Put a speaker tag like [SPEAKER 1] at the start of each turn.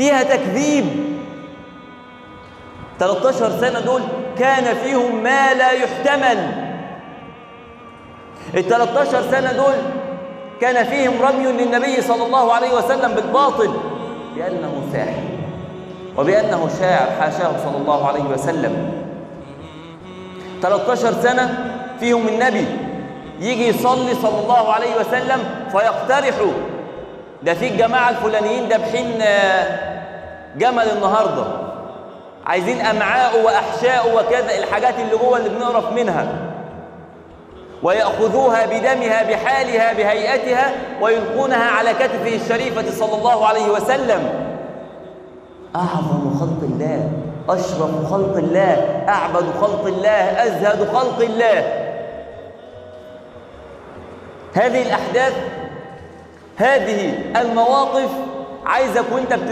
[SPEAKER 1] فيها تكذيب. 13 سنة دول كان فيهم ما لا يحتمل. ال 13 سنة دول كان فيهم رمي للنبي صلى الله عليه وسلم بالباطل بأنه ساحر وبأنه شاعر، حاشاه صلى الله عليه وسلم. 13 سنة فيهم النبي يجي يصلي صلى الله عليه وسلم فيقترحوا ده في الجماعة الفلانيين دابحين جمل النهاردة، عايزين أمعاء وأحشاء وكذا، الحاجات اللي جوه اللي بنعرف منها، ويأخذوها بدمها بحالها بهيئتها ويلقونها على كتفه الشريفة صلى الله عليه وسلم. أعظم خلق الله، أشرف خلق الله، أعبد خلق الله، أزهد خلق الله. هذه الأحداث، هذه المواقف عايزك وانت